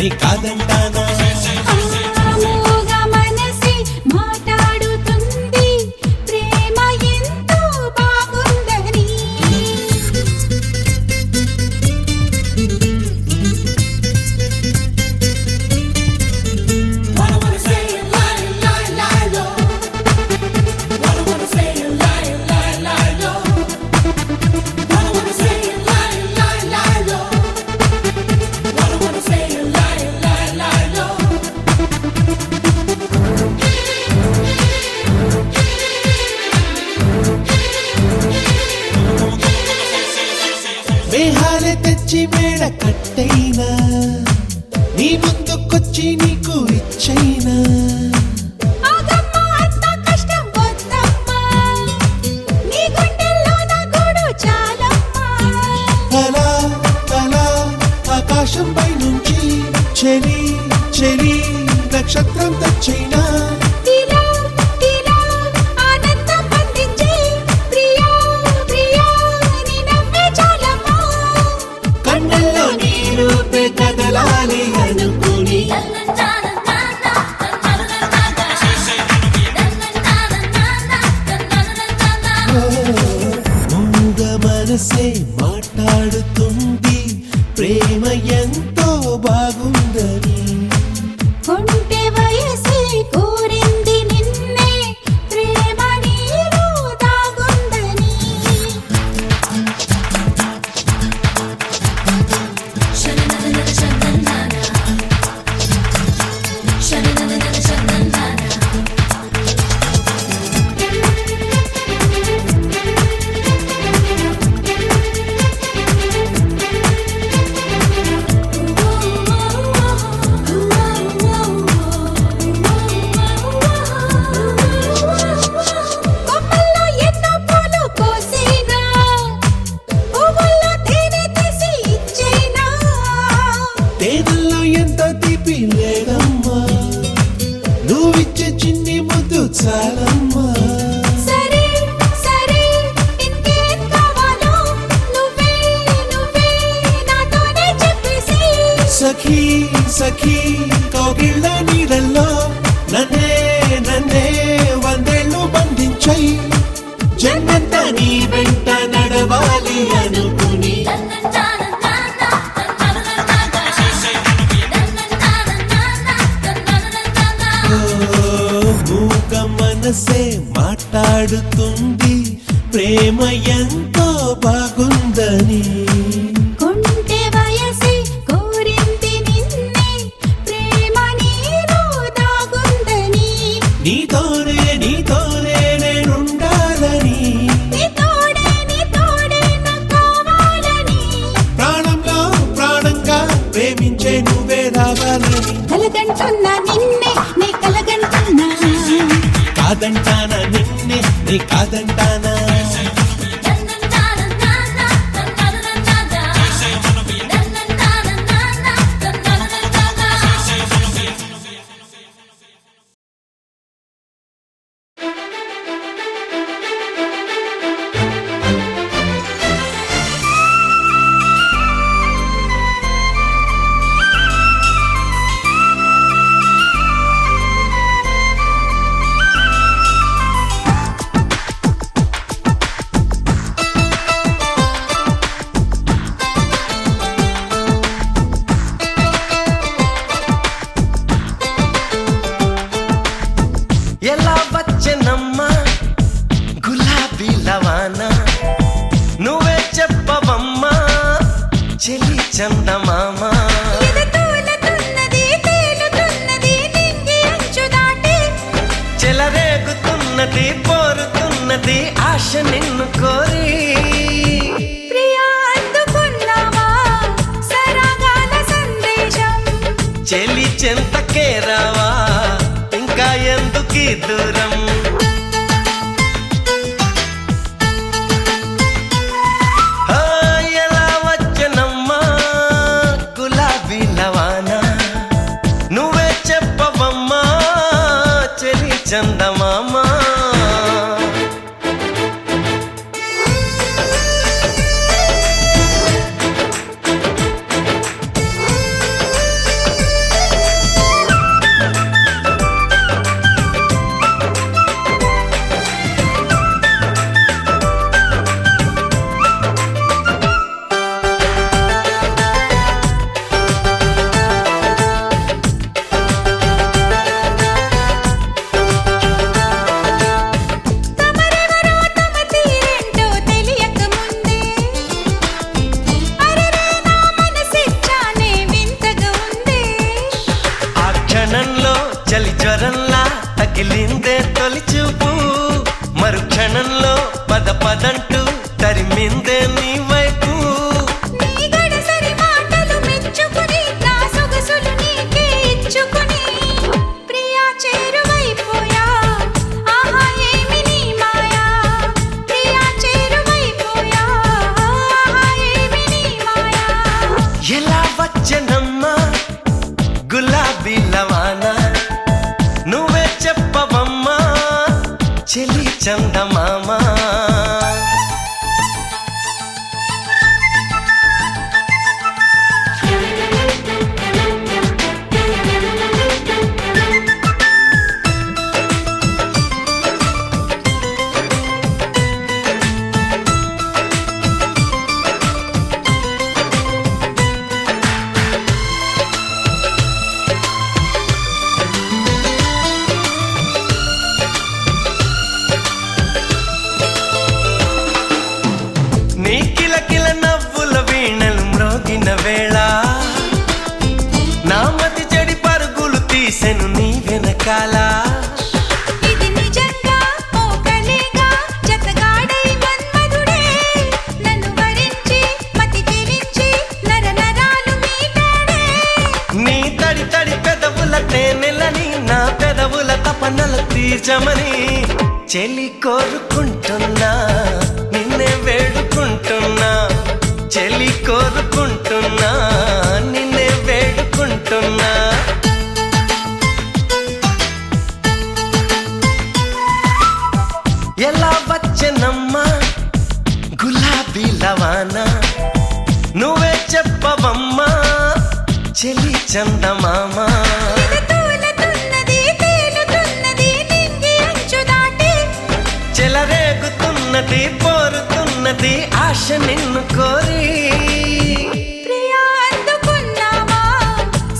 నీ కాదంటానా మేహాలే తెచ్చి మేడ కట్టైనా నీ ముందుకొచ్చి నీకు ఇచ్చైనా అలా అలా ఆకాశం పై నుంచి చెలి చెలి నక్షత్రం తెచ్చైనా కదలాలి అనుకుని మూగ మనసే మాట్లాడుతుంది ప్రేమ ఎంతో బాగుందని కొంటె వయసే కోరింది నిన్నే ప్రేమ నీలో దాగుందని తేనెల్లో ఎంత తీపి లేదమ్మా నువ్విచ్చే చిన్ని ముద్దు చాలమ్మా సరే సరే ఇంకేం కావాలో నువ్వే నువ్వే నాతోనే చెప్పేసి సఖీ సఖీ కౌగిళ్ళ నీడల్లో నన్నే నన్నే వందేళ్ళు బంధించై జన్మంత నీ వెంట నడవాలి అనుకుని మూగ మనసే మాట్లాడుతుంది ప్రేమ ఎంతో బాగుందని కొంటె వయసే కోరింది నిన్నే ప్రేమ నీలో దాగుందని నీతోనే నీతోనే నేనుండాలని నీతోడే నాకు కావాలని ప్రాణంలో ప్రాణంగా ప్రేమించే నువ్వే రావాలని కలగంటున్నా నిన్నే నే కలగంటున్నా కాదంటానా నిన్నే నీ కాదంటానా ఎలా వచ్చనమ్మా గులాబీ లవానా నువ్వే చెప్పవమ్మా చెలి చందమామ చెలరేగుతున్నది పోరుతున్నది ఆశ నిన్ను కోరి ప్రియా అందుకున్నావా సరాగాల సందేశం చెలి చెంతకే రావా ఇంకా ఎందుకీ దూరం ఎలా వచ్చనమ్మా గులాబీ లవానా నువ్వే చెప్పవమ్మా చెలి చందమామ గులాబీ లవానా నువ్వే చెప్పవమ్మా చెలి చందమామా నీ కిలకిల నవ్వుల వీణలు మ్రోగిన వేళ నా మతి చెడి పరుగులు తీసెను నీ వెనకాల ఇది నిజంగా ఓ కలేగా జతగాడై మన్మధుడే నన్ను వరించి మతి చెలించి నరనరాలు మీటాడే నీ తడి తడి పెదవుల తేనెలని నా పెదవుల తపనల తీర్చమని చెలి కోరుకుంటున్నా నిన్నే వేడుకుంటున్నా చెలి కోరుకుంటున్నా నిన్నే వేడుకుంటున్నా ఎలా వచ్చనమ్మా గులాబీ లవానా నువ్వే చెప్పవమ్మా చెలి చందమామా తూలుతున్నది తేలుతున్నది నింగి అంచు దాటి చెలరేగుతున్నది పోరుతున్నది ఆశ నిన్ను కోరి ప్రియా అందుకున్నావా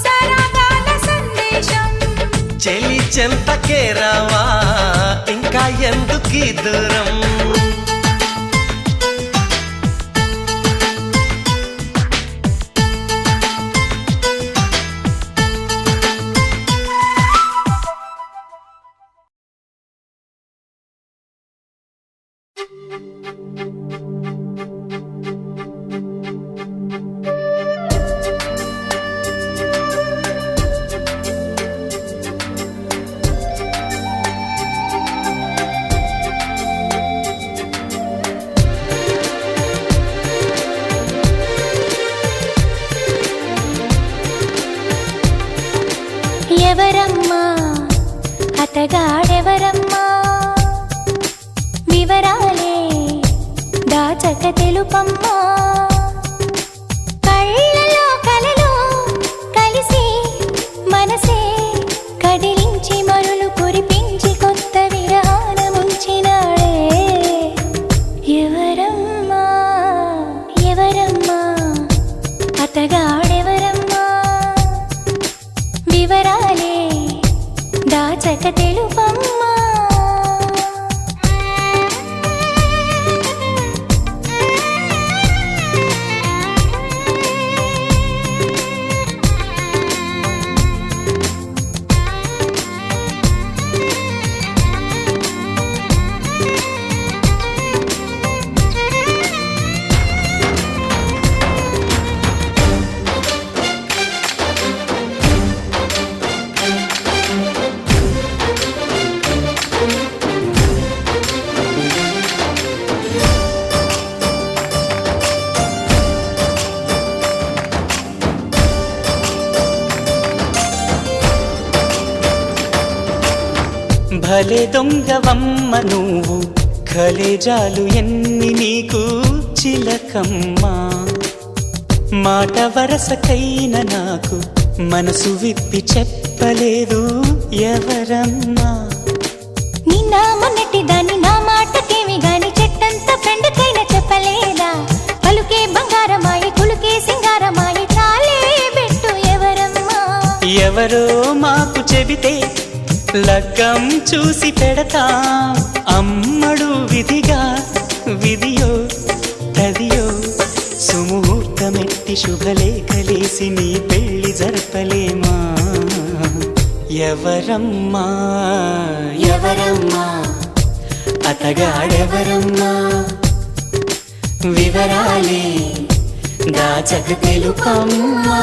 సరాగాల సందేశం చెలి చెంతకే రావా ఇంకా ఎందుకీ దూరం ఎవరమ్మా అతగాడెవరమ్మా వివరాలే దాచక తెలుపమ్మా కళ్ళలో కలలో కలిసి మనసే కదిలించి మరులు కురిపించి కొత్త విరాన ముంచినాడే ఎవరమ్మా ఎవరమ్మా అతగాడెవరమ్మా వివరాలే దాచక తెలుపమ్మా భలే దొంగవమ్మ నువ్వు కలేజాలు ఎన్ని నీకు చిలకమ్మా మాట వరసకైన నాకు మనసు విప్పి చెప్పలేదు ఎవరమ్మా నిన్న మొన్నటి దాన్ని నా మాటకేమి గాని చెట్టంత ఫ్రెండ్కైనా చెప్పలేదా పలుకే బంగారమాయి కులుకే సింగారమాయి చాలే బెట్టు ఎవరమ్మా ఎవరో మాకు చెబితే లగ్గం చూసి పెడతా అమ్మడు విధిగా విధియో తదియో సుముహూర్తమెట్టి శుభలేఖలేసి నీ పెళ్లి జరపలేమా ఎవరమ్మా ఎవరమ్మా అతగాడెవరమ్మా వివరాలే దాచక తెలుపమ్మా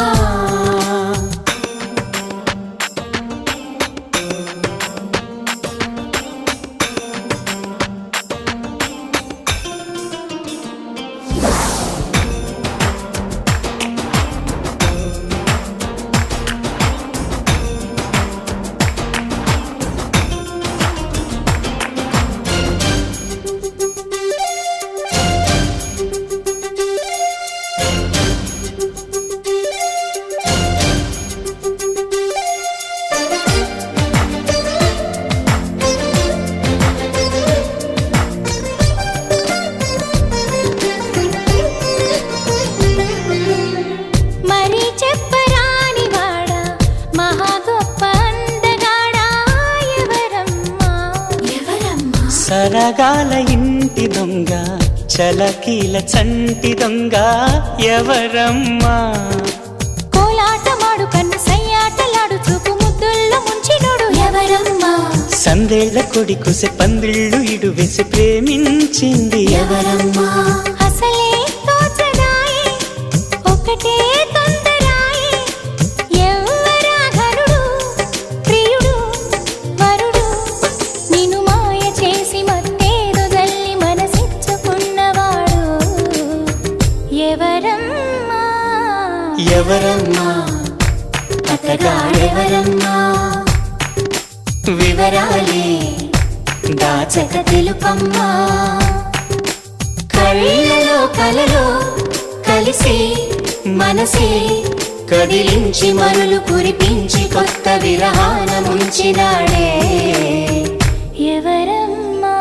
సరగాల ఇంటి దొంగ చలకీల చంటి దొంగ ఎవరమ్మా? కోలాటమాడు కన్ను సయ్యాటలాడు చూపు ముద్దుల్లో ముంచినోడు ఎవరమ్మా? సందేళ్ల కొడి కుసె పందిళ్ళు ఇడు వేసి ప్రేమించింది ఎవరమ్మా? అసలే తోచదాయే ఒకటే తొందరాయే ఎవ్వరా ఘనుడు ప్రియుడు వరుడు నిన్ను మాయ చేసి మత్తేదో జల్లి మనసిచ్చుకున్నవాడు ఎవరమ్మా? ఎవరమ్మా? అతగాడెవరమ్మా? వివరాలే దాచక తెలుపమ్మా. కళ్ళలో కలలో కలిసి మనసే కదిలించి మరులు కురిపించి కొత్త విరహాన ముంచినాడే ఎవరమ్మా?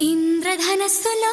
ఇంద్రధనస్సులో